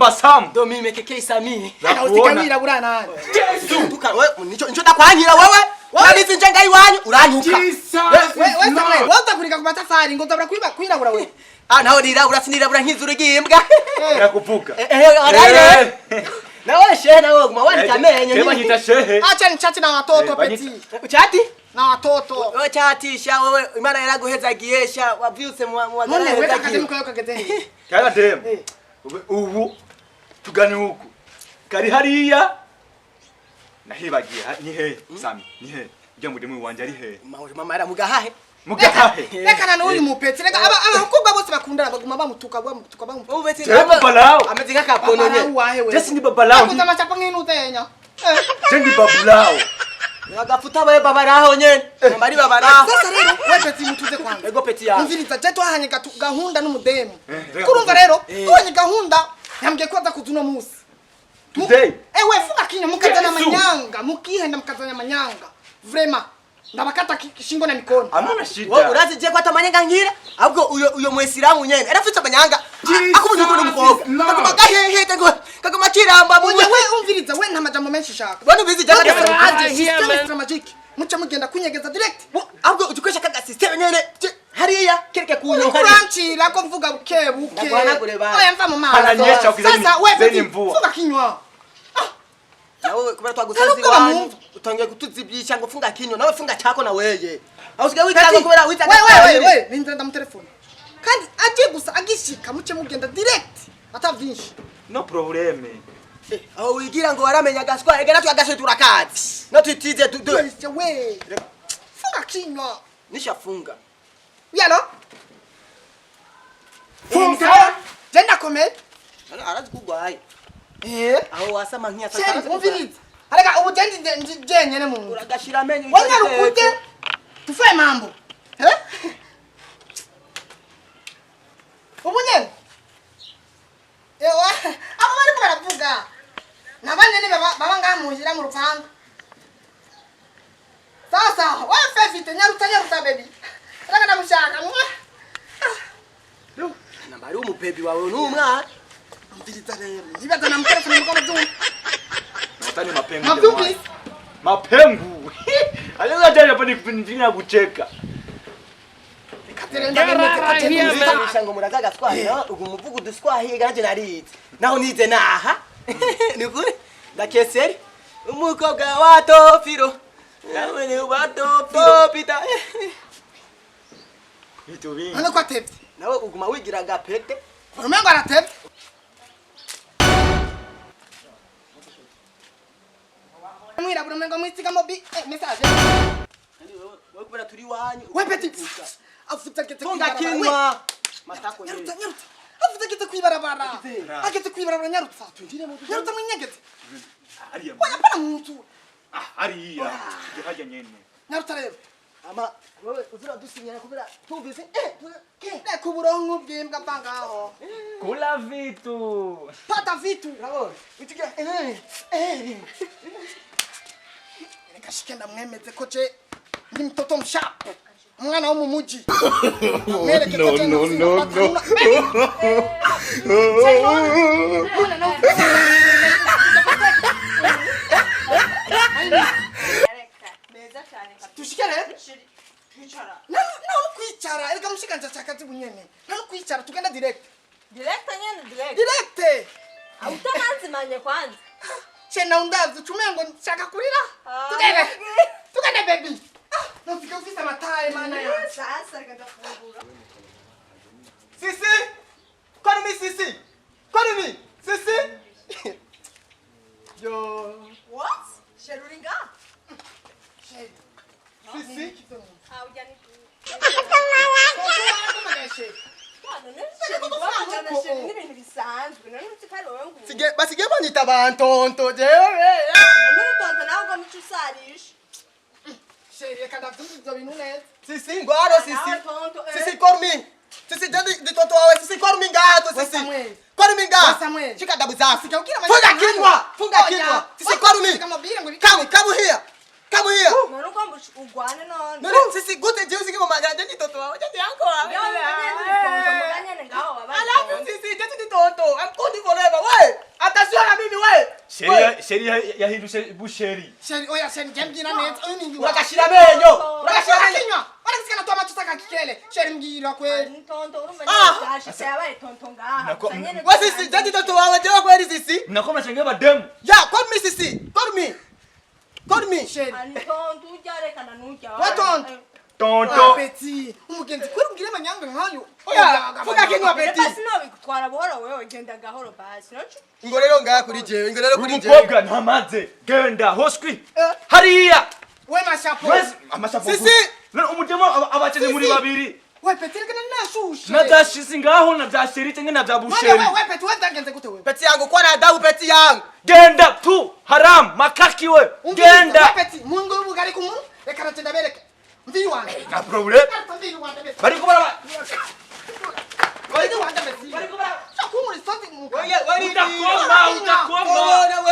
Samba Sam. Ndo mimi keke Sami. Na usikamira burana. Yesu. Tuka wewe nicho ndakwanyira wewe. Nanizi njenga iwanyu uranyuka. Wewe utakurika ku matafari ngo ndabura kwirabura wewe. Naho nirabura sinirabura nk'izuru ry'imbwa. Nakuvuga. Araire. Nawe shehe nawe guma wandika amenyo. Kema nyita shehe. Acha ni chati na watoto peti. Chati? Na watoto. Wewe chatisha wewe Imana yaraguhezagiesha wavyuse mu None wewe akademiko yo kageze. Kaya dem. Ubu tugane huku. Kari hariya. Nahibagiye ni he Sami ni he. Ujya mudemu wanje ari he. Mama era mugahahe. Mugahahe. Reka na nuri mu peti. Reka abakobwa bose bakundana baguma bamutuka bamutuka. Ubu beti babalao. ameze nk'akapononye. Jesi ni babalao. Akuta machapa nk'inu tenya. Jendi babulao. Agafuta bae babaraho nyene. Mama ari babaraho. Sasa rero wewe peti mutuze kwanza. Ego peti ya. Umviriza je twahanye gahunda n'umudemu. Kurumva rero twahanye gahunda yambye kwaza kuzuno musi. Today. Ewe funga kinyo mukazana manyanga, mukihenda mukazana manyanga. Vrema. Ndabakata shingo na mikono. Amuna shida. Wewe urazi je kwata manyanga ngira? Ahubwo uyo mwesiramu nyene. Era fitsa manyanga. Akubuye umuntu mukobwa. Kakubaga hehe tego. Kaguma kiramba mu. Wewe umviriza we nta majambo menshi shaka. Bwana bizi jaga system magic. Mucha mugenda kunyegeza direct. Ahubwo utukwesha kaga system nyene. Hariya kireke kunyo hari. Urancira ko mvuga bukebuke. Oya mva mu maso. Ananyesha ukizeni. Sasa wewe mvua. funga kinywa. Nawe kubera twagusazi wanyu utangiye kutuzibyisha ngo funga kinyo nawe funga chako na weye. Ausigaye witaga kubera witaga. Wewe ninzenda mu telefone. Kandi agiye gusa agishika muce mugenda direct. Atavyinshi. No probleme. Aho wigira ngo waramenya gaswa egera twagashe turakazi. No twitize tudu. We. Funga kinywa. Nishafunga. Yalo. Funga. Jenda kome. Arazi kugwaye. Aho wasama nkiya sasa. Sasa umviriza. Areka ubutendi njenyene mu. Uragashira amenyo. Wanga rukute. Tufaye mambo. Ubunyene. Ewa, abo bari ko baravuga. Nabanye ne baba ngamuhira mu rupanga. Sasa, wewe fefite nyaruta baby. Raka namushaka. Nambari umupebi wawe numwa. Mviriza rero. Nibaza na mtelefoni mkono mzungu. Natani mapengu. Mapengu. Mapengu. Aliza jana hapa nikupindina kucheka. Shango muragaga twahira ugumuvugu duswahiye ganje narize. Naho nize naha. Nikuri ndakeseri. Umukobwa wa Tofiro. Nawe ni wa Topita. Vitu vingi. Hano kwa tepti. Nawe uguma wigira gapete. Umengo aratepti. Mwira bro mengo mwisiga mobi message. Wewe kubera turi wanyu. Wewe peti. Afuta kete funga kinwa. Matako nyene. Nyaruta. Afuta kete kwibarabara. Akete kwibarabara nyaruta. Nyaruta mwinyegete. Ariya. Waya para muntu. Ariya. Haja nyene. Nyaruta rero. Ama wewe uzira dusinyana kubera tumvise kuburongo bwimbwa bangaho. Kula vitu. Pata vitu. Bravo. Utikia Nikashikenda mwemeze ko je ndi mtoto mshapo. Mwana wo mu muji. No. Tushikere? Kwicara. No kwicara. Ega mushikanja chakati bunyene. No kwicara tugenda direct. Direct nyene direct. Direct. Utamanzi manye kwanza. Chena undazi chumengo nshaka kurira. Tugende baby. Nofika ufisa mataye mana ya. Sasa kandafungura. Sisi. Kwani mimi sisi? Kwani mimi? Sisi? Yo. What? Sheruringa? Shedi. Sisi. Haujani. Sige basige banyita bantonto jewe. Shedi kanda tuzo binune. Sisi ngwaro sisi. Sisi kormi. Sisi jadi di tonto wawe sisi kormi ngato sisi. Kormi ngato. Shika dabu zako. Funga kinwa. Sisi kormi. Come here. Come here. None uko ugwane none. None sisi gute je usike mama ganje ni toto wawe je yanko wawe. Yo muganye ngaho baba. I love you sisi je ni toto. I'm good forever. Wait. Attention na mimi we. Sheri yahindutse busheri. Sheri oya sheri jembwira neza uyu ni Urakashira menyo. Urakashira kinywa. Urakisika twa machuta kakikele. Sheri mbwira kweli. Ntonto urumva nashise yabaye tonto ngaha. Wa sisi je ni toto wawe je kweli sisi. Nakoma chenge bademu. Yeah, call me sisi. Call me. Call me. Sheri. Ntonto ujare kana nujya. Wa tonto. Tonto. Peti. Umugenzi kweli mbwira manyanga nkayo. Oya, vuga kinywa Peti. Basi no bigutwara buhoro wewe genda gahoro basi. Nocu. Ingorero ngaha kuri jewe, ingorero kuri jewe. Umukobwa ntamaze. Genda hoskwi. Hariya. We mashapo. Amashapo. Sisi. Umujemo abakene muri babiri. We Peti kana nashushe. Nabyashize ngaho nabyasheri cyangwa nabyabusheri. We Peti we zangenze gute we? Peti yangu kwa na adabu Peti yangu. Genda tu haram makaki we. Genda. Peti mungu ubugari kumuntu. Reka natenda bereke. Mviri wanjye. Na problem. Mviri wanjye. Bari kubara. Mviri wanjye Peti. Bari kubara. Shakumuri sote muka. Utakoma.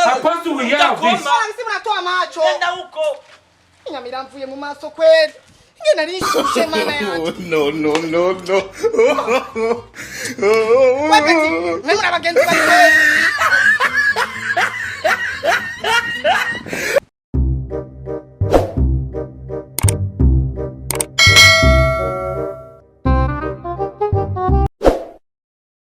Hakoze ubuyavi. Sisi mnatoa macho. Genda huko. Nyamira mvuye mu maso kweli. Nge narishushe mana yanjye. No. We Peti. Nemura abagenzi bari.